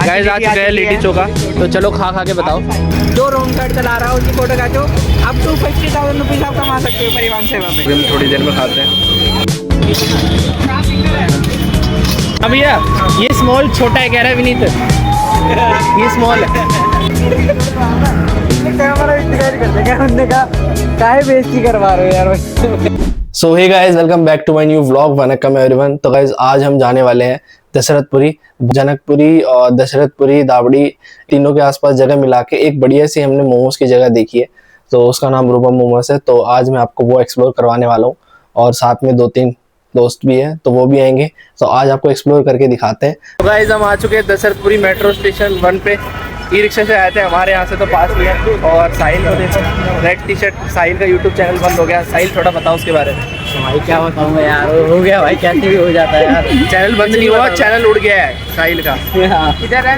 Guys आ चुके हैं लिट्टी चोखा, तो चलो खा के बताओ। जो रोड साइड चला रहा है उसकी फोटो खींचो। अब 250,000 रुपीज आप कमा सकते हो परिवहन सेवा में। हम थोड़ी देर में खाते हैं। अब भैया ये स्मॉल छोटा है कह रहा है विनीत, ये स्मॉल है। कैमरा इंतजार कर देगा, हमने कहा काहे बेइज्जती करवा रहे हो यार। So hey guys, welcome back to my new vlog. Vanakkam everyone. तो गाइस आज हम जाने वाले हैं दशरथपुरी, जनकपुरी और दशरथपुरी दावड़ी तीनों के आसपास जगह मिला के एक बढ़िया सी हमने मोमोज की जगह देखी है, तो उसका नाम रूपम मोमोज है। तो आज मैं आपको वो एक्सप्लोर करवाने वाला हूँ और साथ में 2-3 दोस्त भी हैं तो वो भी आएंगे, तो आज आपको एक्सप्लोर करके दिखाते हैं। तो गाइस हम आ चुके हैं दशरथपुरी मेट्रो स्टेशन 1 पे। ई रिक्शा से आए थे, हमारे यहाँ से तो पास ही है। और साहिल को देखो, रेड टी शर्ट। साहिल का यूट्यूब चैनल बंद हो गया। साहिल थोड़ा बताओ उसके बारे में। भाई क्या बताऊंगा यार, हो गया भाई, कैसे भी हो जाता है यार। चैनल बंद नहीं हुआ, चैनल उड़ गया है साहिल का। इधर है,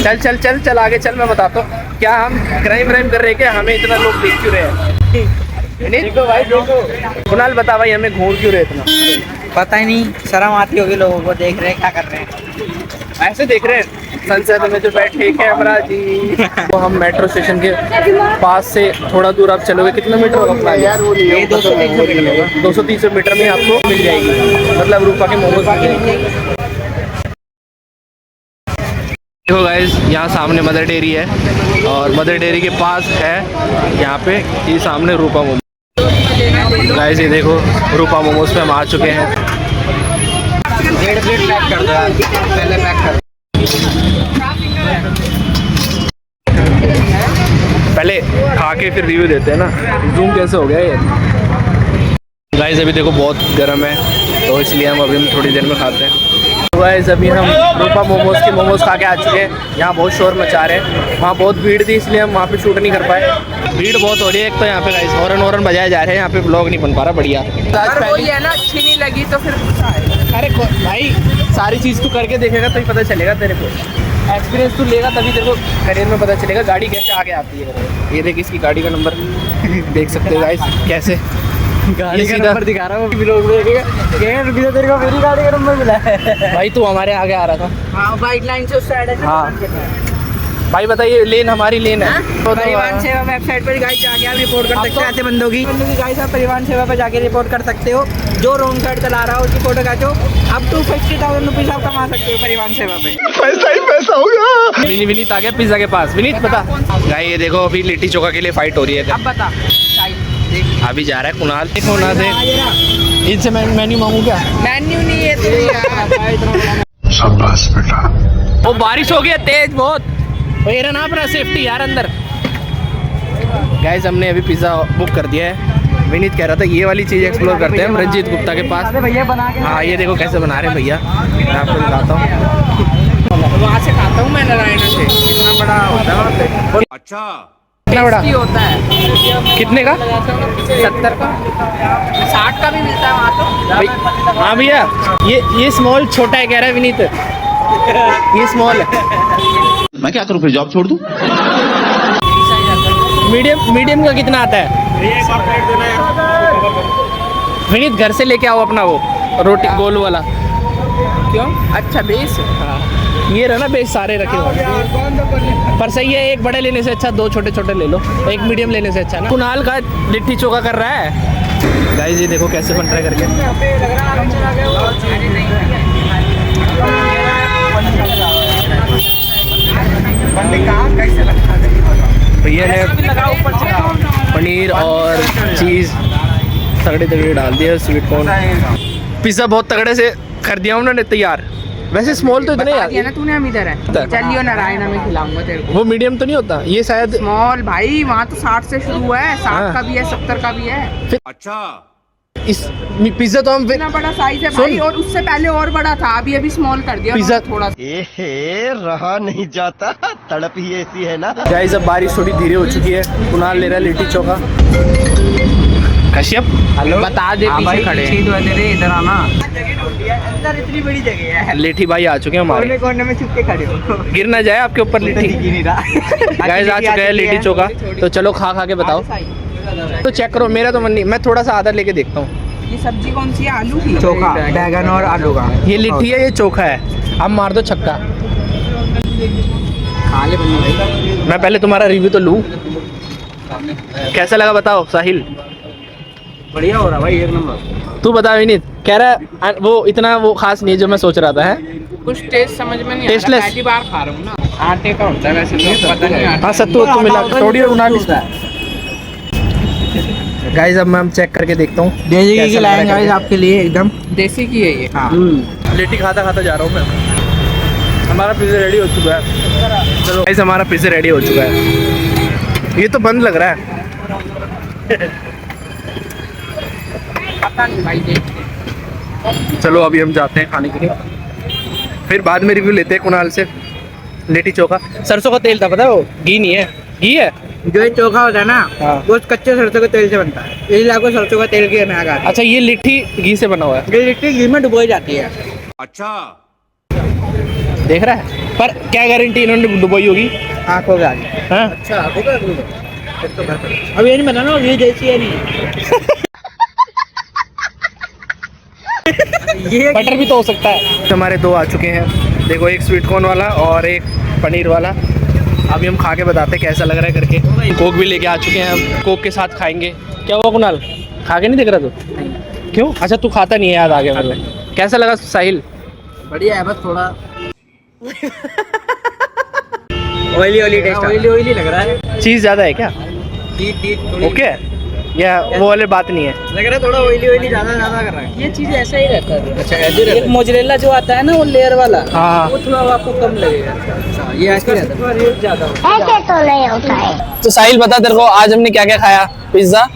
चल चल चल चल आगे चल, मैं बताता हूँ क्या हम क्राइम कर रहे हैं, क्या हमें इतना लोग देख क्यों रहे हैं। देखो भाई देखो, कुणाल बता भाई हमें घूर क्यों रहे इतना। पता ही नहीं, शर्म आती होगी लोगों को, देख रहे हैं क्या कर रहे हैं। ऐसे देख रहे हैं सनसेट में जो बैठे कैमरा जी। तो हम मेट्रो स्टेशन के पास से थोड़ा दूर आप चलोगे, कितना मीटर होगा यार? वो 230 मीटर में आपको मिल जाएगी, मतलब रूपा के मोमोज। देखो गाइस, यहाँ सामने मदर डेयरी है और मदर डेयरी के पास है यहाँ पे ये सामने रूपा मोमोज। गाइस ये देखो रूपा मोमोज पे हम आ चुके हैं। 1.5 प्लेट पैक कर दो यार, पहले पैक कर। पहले खा के फिर रिव्यू देते हैं ना। जूम कैसे हो गया ये? गाइस अभी देखो बहुत गर्म है, तो इसलिए हम अभी थोड़ी देर में खाते हैं। तो गाइस अभी हम रूपा मोमोज के मोमोज खा के आ चुके हैं। यहाँ बहुत शोर मचा रहे हैं, वहाँ बहुत भीड़ थी इसलिए हम वहाँ पे शूट नहीं कर पाए। भीड़ बहुत हो रही है एक तो यहाँ पे गाइस, हॉर्न बजाए जा रहे हैं, यहाँ पे ब्लॉग नहीं बन पा रहा। बढ़िया वही है ना, अच्छी नहीं लगी तो फिर अरे भाई सारी चीज़ तू करके देखेगा तो ही पता चलेगा तेरे को। एक्सपीरियंस तू लेगा तभी तेरे को करियर में पता चलेगा गाड़ी कैसे आगे आती है। ये देख इसकी गाड़ी का नंबर देख सकते हो गाइस, कैसे गाड़ी का नंबर दिखा रहा हूँ। लोग देखेगा रुपये तेरे को मेरी गाड़ी का नंबर मिला है। भाई तू हमारे आगे आ रहा था। हाँ, वाइट लाइन से उस साइड है। हाँ भाई बताइए, लेन हमारी लेन है। तो परिवहन सेवा वेबसाइट पर गाइस जाके आप रिपोर्ट कर सकते हो। ऐसे बंदों की गाइस आप परिवहन सेवा पर जाके रिपोर्ट कर सकते हो। जो रॉन्ग साइड चला रहा है उसकी फोटो खींचो। अब 250,000 रुपीज आप कमा सकते हो परिवहन सेवा पे। पैसा ही पैसा होगा। विनीत आ गया पिज्जा के पास। विनीत बता भाई, ये देखो अभी लिट्टी चोखा के लिए फाइट हो रही है। अब बता, अभी जा रहा है कुणाल। देखो ना देख, इनसे मेन्यू मांगू क्या? मेन्यू नहीं है तो यार। शाबाश बेटा। वो बारिश हो गई है तेज बहुत, ये रहा ना अपना सेफ्टी यार अंदर। गाइस हमने अभी पिज़्ज़ा बुक कर दिया है। विनीत कह रहा था ये वाली चीज़ एक्सप्लोर करते हैं हम रंजीत गुप्ता के पास। भैया बना के, हाँ ये देखो कैसे बना रहे हैं भैया, मैं आपको दिखाता हूँ। वहाँ से खाता हूँ मैं, नारायण से। कितना बड़ा होता है वहाँ पे? अच्छा कितना बड़ा होता है? कितने का? 70 का, 60 का भी मिलता है वहाँ तो। हाँ भैया ये स्मॉल छोटा है कह रहा है विनीत, ये स्मॉल है। मैं क्या करूँ फिर, जॉब छोड़ दूँ? मीडियम का कितना आता है? विनीत घर से लेके आओ अपना वो रोटी गोल वाला। क्यों? अच्छा बेस। हाँ ये रहा ना बेस, सारे रखे हुए पर सही है। एक बड़े लेने से अच्छा 2 छोटे छोटे ले लो, एक मीडियम लेने से अच्छा ना। कुणाल का लिट्टी चोखा कर रहा है गाइस, ये देखो कैसे बन रहा है करके। भैया ने पनीर और चीज़ तगड़े डाल दिया, स्वीट कॉर्न। पिज़्ज़ा बहुत तगड़े से कर दिया उन्होंने तैयार। वैसे स्मॉल तो इतने यार ना तूने, हम इधर है। चलियो नारायण में खिलाऊंगा तेरे को। वो मीडियम तो नहीं होता ये शायद? स्मॉल भाई वहाँ तो 60 से शुरू है, 60 का भी है, 70 का भी है। अच्छा इस पिज़्ज़ा तो हम इतना बड़ा साइज है भाई, और उससे पहले और बड़ा था, अभी स्मॉल कर दिया पिज़्ज़ा थोड़ा। रहा नहीं जाता, तड़प ही ऐसी है ना। गाइस अब बारिश थोड़ी धीरे हो चुकी है। कुणाल ले रहा है लिट्टी चोखा। कश्यप हेलो, बता दे पीछे खड़े इधर आना। अंदर इतनी बड़ी जगह है। लेठी भाई आ चुके हैं हमारे। कोने में छुप के खड़े हो, गिर ना जाए आपके ऊपर लिट्टी। गाइस आ चुके हैं लिट्टी चोखा, तो चलो खा के बताओ। तो चेक करो, मेरा तो मन नहीं, मैं थोड़ा सा आधा लेके देखता हूँ। ये सब्जी कौन सी है? आलू की? चोखा, बैगन और आलू का। ये लिट्टी है, ये चोखा है। अब मार दो छक्का। खा ले बंदू भाई। मैं पहले तुम्हारा रिव्यू तो लूँ, कैसा लगा बताओ साहिल। बढ़िया हो रहा भाई, एक नंबर। तू बता विनीत, कह रहा है वो इतना वो खास नहीं है जो मैं सोच रहा था है। कुछ टेस्ट समझ में नहीं आ Tasteless? रहा, पहली बार खा रहा हूँ ना। आटे का होता है वैसे तो, पता नहीं आटा। हाँ सत्तू तो मिला थोड़ी गाइस। अब मैं चेक करके देखता हूँ देसी कैसा घी लग रहा है लाएंगे करके। आपके लिए, एकदम देसी घी है ये। हाँ लिट्टी खाता खाता जा रहा हूँ मैं। हमारा पिज़्ज़ा रेडी हो चुका है। चलो गाइस, हमारा पिज़्ज़ा रेडी हो चुका है। ये तो बंद लग रहा है। पता नहीं भाई, देखते। चलो अभी हम जाते हैं खाने के लिए, फिर बाद में रिव्यू लेते हैं कुणाल से। लिट्टी चोखा सरसों का तेल था, पता है वो घी नहीं है, घी है। जो ये चोखा होता है ना, हाँ। वो कच्चे सरसों के तेल से बनता है, इसलिए आपको सरसों का तेल की में आगा। अच्छा, ये लिट्टी घी से बना हुआ है। ये लिट्टी घी में डुबोई जाती है। देख रहा है, पर क्या गारंटी इन्होंने डुबोई होगी। आँखों के आगे। हाँ अच्छा, अब ये नहीं बता ना ये देसी है नहीं। ये बटर भी तो हो सकता है। हमारे दो आ चुके हैं, देखो, एक स्वीट कॉर्न वाला और एक पनीर वाला। अभी हम खा के बताते हैं कैसा लग रहा है करके। कोक भी लेके आ चुके हैं, हम कोक के साथ खाएंगे। क्या हुआ कुणाल, खा के नहीं दिख रहा तू? क्यों? अच्छा तू खाता नहीं है, याद आ गया मेरे को। कैसा लगा साहिल? बढ़िया है, बस थोड़ा ऑयली ऑयली टेस्ट, ऑयली लग रहा है। चीज़ ज़्यादा है क्या? ओके, या वो वाली बात नहीं है। लग रहा है थोड़ा ऑयली ज्यादा कर रहा है। ये चीज ऐसा ही रहता है। अच्छा, ऐसे रहता है। मोजरेला जो आता है ना, वो लेयर वाला, हाँ। वो थोड़ा आपको कम लगेगा। अच्छा, ये ऐसे रहता है, थोड़ा रेट ज्यादा होता ऐसे तो नहीं होता है। तो साहिल बता तेरे को आज हमने क्या क्या खाया? पिज्जा,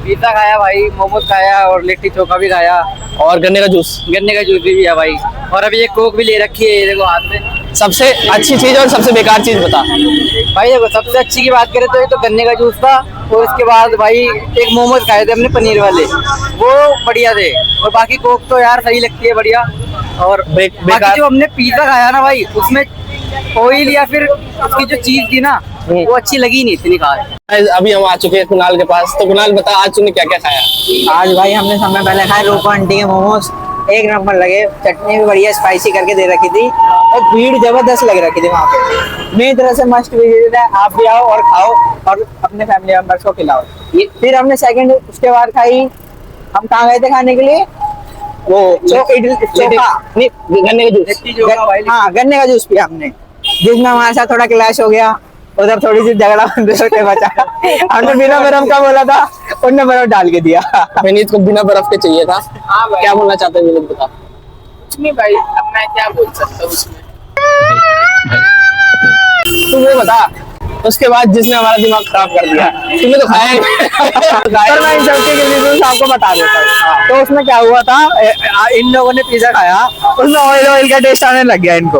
पिज्जा खाया भाई, मोमोज खाया और लिट्टी चोखा भी खाया, और गन्ने का जूस। गन्ने का जूस भी पिया भाई, और अभी एक कोक भी ले रखी है, ये देखो हाथ में। सबसे अच्छी चीज और सबसे बेकार चीज बता। भाई देखो, सबसे अच्छी की बात करें तो ये तो गन्ने का जूस था, और उसके बाद भाई एक मोमोज खाए थे हमने पनीर वाले, वो बढ़िया थे। और बाकी कोक तो यार सही लगती है, बढ़िया। और बाकी जो हमने पिज्जा खाया ना भाई, उसमें ऑयल या फिर उसकी जो चीज थी ना, वो अच्छी लगी नहीं इतनी खाए। अभी हम आ चुके हैं कुणाल के पास। तो कुणाल बता, आज तूने क्या क्या खाया? आज भाई हमने समय पहले खाए रूपा आंटी के मोमोज, एक नंबर लगे। चटनी भी बढ़िया स्पाइसी करके दे रखी थी, और भीड़ जबरदस्त लग रखी थी वहाँ पे। मेरी तरह से मस्ट विजिट है, आप भी आओ और खाओ और अपने फैमिली मेंबर्स को खिलाओ। फिर हमने सेकंड उसके बाद खाई, हम कहाँ गए थे खाने के लिए? वो चोखा नहीं, गन्ने का जूस। हाँ, गन्ने का जूस पिया हमने, जिसमें हमारे साथ थोड़ा क्लैश हो गया, उधर थोड़ी सी झगड़ा बचा। हमने बिना बर्फ का बोला था, उनने बर्फ डाल के दिया। विनीत को बिना बर्फ के चाहिए था। हाँ भाई। क्या बोलना चाहते हैं विनीत, बता। कुछ नहीं भाई, अब मैं क्या बोल सकता हूँ उसमें। तू वो बता, उसके बाद जिसने हमारा दिमाग खराब कर दिया, तूने तो खाया नहीं। पर मैं इन सबके रिव्यूज आपको बता देता हूँ। तो उसमें क्या हुआ था, इन लोगों ने पिज्जा खाया, उसमें ऑयल का टेस्ट आने लग गया इनको,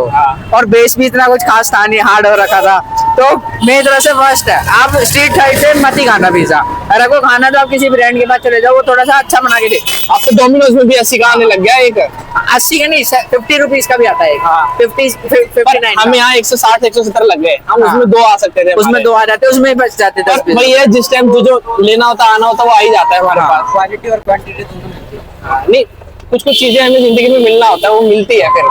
और बेस भी इतना कुछ खास था नहीं, हार्ड हो रखा था। तो मेरी तरफ से फर्स्ट है, आप स्ट्रीट साइड से मत ही खाना पिज्जा। अगर आपको खाना तो आप किसी ब्रांड के पास चले जाओ, वो थोड़ा सा अच्छा बना के दे। अब तो डोमिनोज में भी 80 का आने लग गया एक। 80 का नहीं, 50 रुपीज का भी आता है। 59 हम यहाँ 160 170 लग गए, हम उसमें दो आ सकते थे। उसमें दो आ जाते, उसमें बच जाते 10 और वही है, जिस टाइम तुझे लेना होता आना होता वो आ ही जाता है हमारे पास। क्वालिटी और क्वांटिटी दोनों मिलती है। नहीं, कुछ कुछ चीजें हमें जिंदगी में मिलना होता है, वो मिलती है। फिर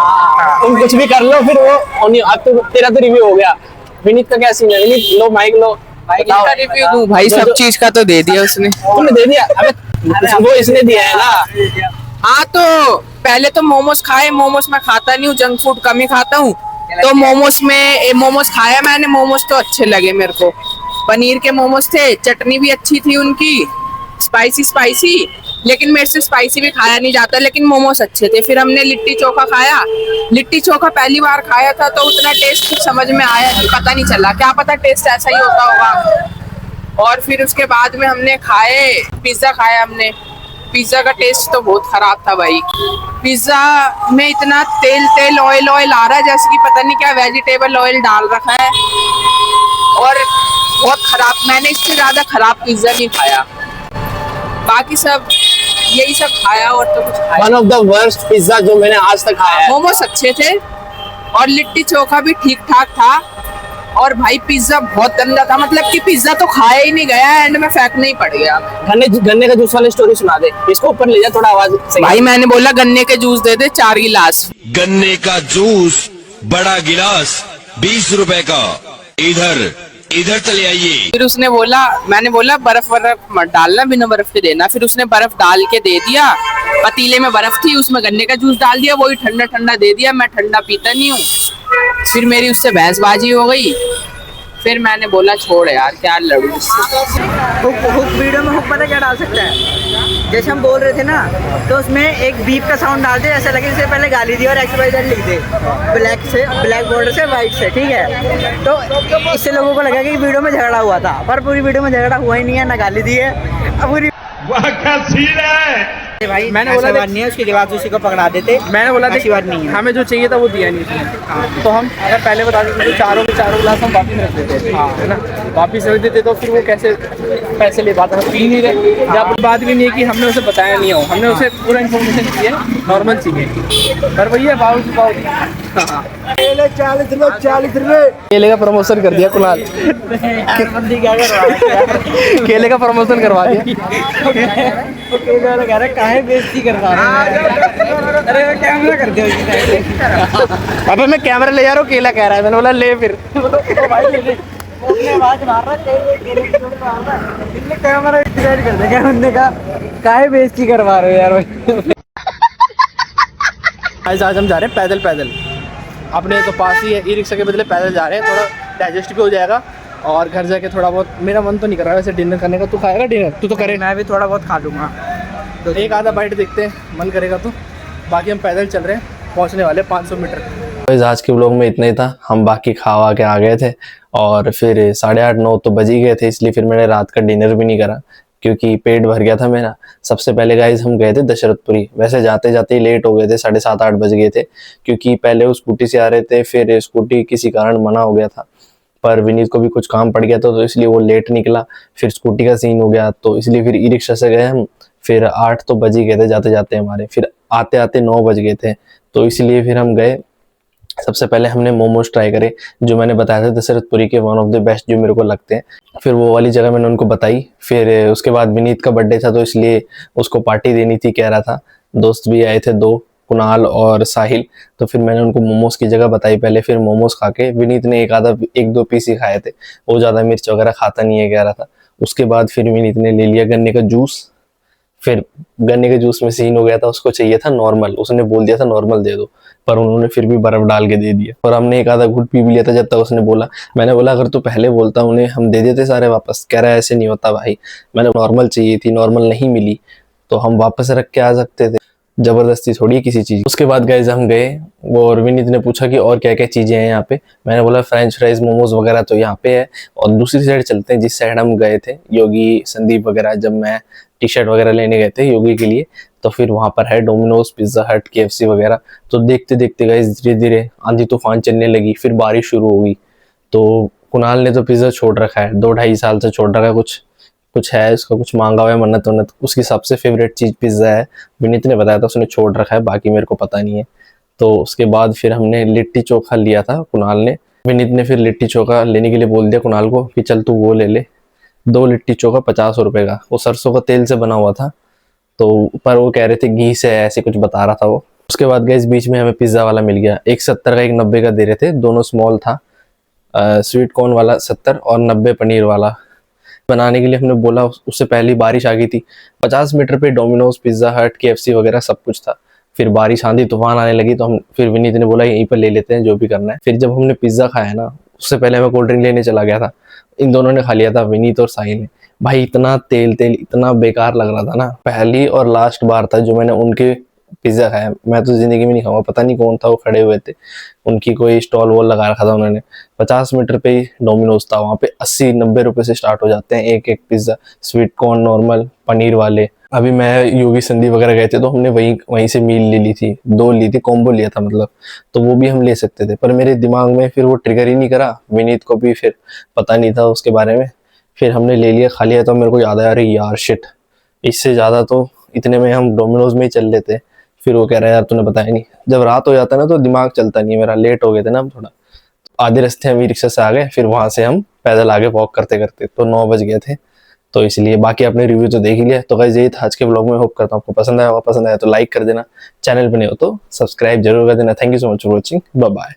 तुम कुछ भी कर लो, फिर वो अब तो तेरा तो रिव्यू हो गया। विनीत का क्या सीन है? विनीत लो माइक लो, बताओ। रिव्यू दूं भाई, सब चीज का तो दे दिया उसने। तुमने दे दिया? अबे वो इसने दिया है ना। हाँ, तो पहले तो मोमोज खाए। मोमोज मैं खाता नहीं हूँ, जंक फूड कम ही खाता हूँ। तो मोमोज खाया मैंने, मोमोज तो अच्छे लगे मेरे को। पनीर के मोमोज थे, चटनी भी अच्छी थी उनकी, स्पाइसी। लेकिन मेरे से स्पाइसी भी खाया नहीं जाता, लेकिन मोमोज अच्छे थे। फिर हमने लिट्टी चोखा खाया। लिट्टी चोखा पहली बार खाया था, तो उतना टेस्ट समझ में आया नहीं, पता नहीं चला, क्या पता टेस्ट ऐसा ही होता होगा। और फिर उसके बाद में हमने खाए पिज्जा खाया हमने। पिज्जा का टेस्ट तो बहुत खराब था भाई। पिज्जा में इतना तेल ऑयल आ रहा है, जैसे कि पता नहीं क्या वेजिटेबल ऑयल डाल रखा है, और बहुत खराब। मैंने इससे ज्यादा खराब पिज्जा नहीं खाया। बाकी सब यही सब खाया, और तो कुछ खाया। One of the worst pizza जो मैंने आज तक खाया है। मोमोज अच्छे थे, और लिट्टी चोखा भी ठीक ठाक था, और भाई पिज्जा बहुत गंदा था। मतलब कि पिज्जा तो खाया ही नहीं गया, एंड में फेंकना ही पड़ गया। गन्ने का जूस वाली स्टोरी सुना दे, इसको ऊपर ले जा थोड़ा, आवाज सही। भाई मैंने बोला गन्ने के जूस दे दे 4 गिलास। गन्ने का जूस बड़ा गिलास ₹20 का इधर इधर चले आइए। फिर उसने बोला, मैंने बोला बर्फ मत डालना, बिना बर्फ के देना। फिर उसने बर्फ डाल के दे दिया, पतीले में बर्फ थी, उसमें गन्ने का जूस डाल दिया, वही ठंडा ठंडा दे दिया। मैं ठंडा पीता नहीं हूँ। फिर मेरी उससे बहसबाजी हो गई। फिर मैंने बोला छोड़ यार, क्या लड़ू इससे। हुक वीडियो में हुक पता क्या डाल सकता है, जैसे हम बोल रहे थे ना, तो उसमें एक बीप का साउंड डाल दे, ऐसा लगे जैसे पहले गाली दी और XYZ लिख दे, ब्लैक बॉर्डर से वाइट से, ठीक है। तो इससे लोगों को लगा कि वीडियो में झगड़ा हुआ था, पर पूरी वीडियो में झगड़ा हुआ ही नहीं है, ना गाली दी है। अब पूरी भाई मैंने बोला बात नहीं है, उसकी जवाब उसी को पकड़ा देते। मैंने बोला ऐसी बात नहीं है। हमें जो चाहिए था वो दिया नहीं उसने। तो हम अगर पहले बता देते तो चारों के चारों गिलास हम वापिस रख देते, है ना। वापिस रख देते तो फिर वो कैसे पैसे ले पाता, हम पी नहीं रहे। जब बात भी नहीं है कि हमने उसे बताया नहीं हो, हमने उसे पूरा इन्फॉर्मेशन दी है, नॉर्मल चाहिए। पर वही है पाव की पाव। हाँ, 40 रुपए केले का प्रमोशन कर दिया कुणाल। क्या करवा केले का प्रमोशन करवा दिया। कह रहे काहे बेइज्जती करवा रहे हैं। अरे कैमरा कर दो इसी साइड से। अबे मैं कैमरा ले जा रहा हूँ, केला कह रहा है, मैंने बोला ले फिर। भाई ले ले, उसने आवाज मार रहा है, इसने कैमरा इसी साइड कर देगा। उन्होंने कहा काहे बेइज्जती करवा रहे हो यार। आज हम जा रहे हैं पैदल पैदल, अपने तो पास ही है, ई रिक्शा के बदले पैदल जा रहे हैं। थोड़ा डाइजेस्ट भी हो जाएगा और घर जाके थोड़ा बहुत, मेरा मन तो नहीं कर रहा है वैसे डिनर करने का। तू खाएगा डिनर? तू तो करे। मैं भी थोड़ा बहुत खा लूँगा, तो एक आधा बाइट देखते हैं, मन करेगा तो। बाकी हम पैदल चल रहे हैं, पहुंचने वाले 500 मीटर। तो आज के व्लॉग में इतना ही था। हम बाकी खा के आ गए थे और फिर 8:30-9 तो बज ही गए थे, इसलिए फिर मैंने रात का डिनर भी नहीं करा क्योंकि पेट भर गया था मेरा। सबसे पहले गाइस हम गए थे दशरथपुरी। वैसे जाते जाते ही लेट हो गए थे, 7:30-8 बज गए थे क्योंकि पहले वो स्कूटी से आ रहे थे, फिर स्कूटी किसी कारण मना हो गया था, पर विनीत को भी कुछ काम पड़ गया था तो इसलिए वो लेट निकला। फिर स्कूटी का सीन हो गया तो इसलिए फिर ई रिक्शा से गए हम। फिर 8 तो बज ही गए थे जाते जाते हमारे, फिर आते आते 9 बज गए थे, तो इसलिए फिर हम गए। सबसे पहले हमने मोमोज ट्राई करे, जो मैंने बताया था दशरथपुरी के वन ऑफ द बेस्ट जो मेरे को लगते हैं। फिर वो वाली जगह मैंने उनको बताई। फिर उसके बाद विनीत का बर्थडे था तो इसलिए उसको पार्टी देनी थी, कह रहा था। दोस्त भी आए थे 2, कुणाल और साहिल। तो फिर मैंने उनको मोमोज की जगह बताई पहले, फिर मोमोज खा के विनीत ने एक दो पीस ही खाए थे, वो ज़्यादा मिर्च वगैरह खाता नहीं है कह रहा था। उसके बाद फिर विनीत ने ले लिया गन्ने का जूस। फिर गन्ने के जूस में सीन हो गया था, उसको चाहिए था नॉर्मल, उसने बोल दिया था नॉर्मल दे दो, पर उन्होंने फिर भी बर्फ डाल के दे दिया। और हमने एक आधा घुट पी भी लिया था जब तक उसने बोला। मैंने बोला अगर तू पहले बोलता उन्हें हम दे देते सारे वापस। कह रहा है ऐसे नहीं होता भाई, मैंने नॉर्मल चाहिए थी, नॉर्मल नहीं मिली तो हम वापस रख के आ सकते थे, जबरदस्ती थोड़ी है किसी चीज। उसके बाद गाइस हम गए और विनीत ने पूछा कि और क्या क्या चीजें हैं यहाँ पे। मैंने बोला फ्रेंच फ्राइज मोमोज वगैरह तो यहाँ पे है, और दूसरी साइड चलते हैं जिस साइड हम गए थे, योगी संदीप वगैरह, जब मैं टी शर्ट वगैरह लेने गए थे योगी के लिए, तो फिर वहां पर है डोमिनोज, पिज्जा हट, KFC वगैरह। तो देखते देखते गाइस धीरे धीरे आंधी तूफान चलने लगी, फिर बारिश शुरू हो गई। तो कुणाल ने तो पिज्जा छोड़ रखा है, 2-2.5 साल से छोड़ रखा है, कुछ है उसका, कुछ मांगा हुआ है मन्नत वन्नत। उसकी सबसे फेवरेट चीज पिज्जा है, विनीत ने बताया था उसने छोड़ रखा है, बाकी मेरे को पता नहीं है। तो उसके बाद फिर हमने लिट्टी चोखा लिया था कुणाल ने। विनीत ने फिर लिट्टी चोखा लेने के लिए बोल दिया कुणाल को कि चल तू वो ले ले। 2 लिट्टी चोखा 50 रुपए का, वो सरसों का तेल से बना हुआ था, तो पर वो कह रहे थे घी से है, ऐसे कुछ बता रहा था वो। उसके बाद गए बीच में हमें पिज्जा वाला मिल गया, एक 70 का एक 90 का दे रहे थे, दोनों स्मॉल था। स्वीट कॉर्न वाला 70 और 90 पनीर वाला। बनाने के लिए हमने बोला, उससे पहले बारिश आ गई थी। 50 मीटर पे डोमिनोज, पिज्जा हट, KFC वगैरह सब कुछ था। फिर बारिश आंधी तूफान आने लगी तो हम फिर विनीत ने बोला यहीं पर ले लेते हैं जो भी करना है। फिर जब हमने पिज्जा खाया ना, उससे पहले मैं कोल्ड ड्रिंक लेने चला गया था, इन दोनों ने खा लिया था, विनीत और साहिल ने। भाई इतना तेल इतना बेकार लग रहा था ना। पहली और लास्ट बार था जो मैंने उनके पिज्जा खाया, मैं तो जिंदगी में नहीं खाऊंगा। पता नहीं कौन था वो खड़े हुए थे, उनकी कोई स्टॉल वॉल लगा रखा था उन्होंने। 50 मीटर पे ही डोमिनोज था, वहाँ पे 80-90 रुपए से स्टार्ट हो जाते हैं एक एक pizza, sweet corn, normal, paneer वाले। अभी मैं योगी संदीप वगैरह गए थे तो हमने वहीं से मील ले ली थी, 2 ली थी, कॉम्बो लिया था मतलब, तो वो भी हम ले सकते थे। पर मेरे दिमाग में फिर वो ट्रिगर ही नहीं करा, विनीत को भी फिर पता नहीं था उसके बारे में। फिर हमने ले लिया, खा लिया, तो मेरे को याद आया अरे यार शिट, इससे ज़्यादा तो इतने में हम डोमिनोज में ही चल लेते। फिर वो कह रहा है यार तूने बताया नहीं। जब रात हो जाता है ना तो दिमाग चलता नहीं है मेरा, लेट हो गए थे ना हम थोड़ा। आधे रास्ते हम ई रिक्शा से आ गए, फिर वहां से हम पैदल आगे वॉक करते करते तो 9 बज गए थे। तो इसलिए बाकी आपने रिव्यू तो देख ही लिया। तो गाइस यही था आज के ब्लॉग में, होप करता हूँ आपको पसंद आया होगा। पसंद आया तो लाइक कर देना, चैनल पे नहीं हो तो सब्सक्राइब जरूर कर देना। Thank you so much for watching, bye bye.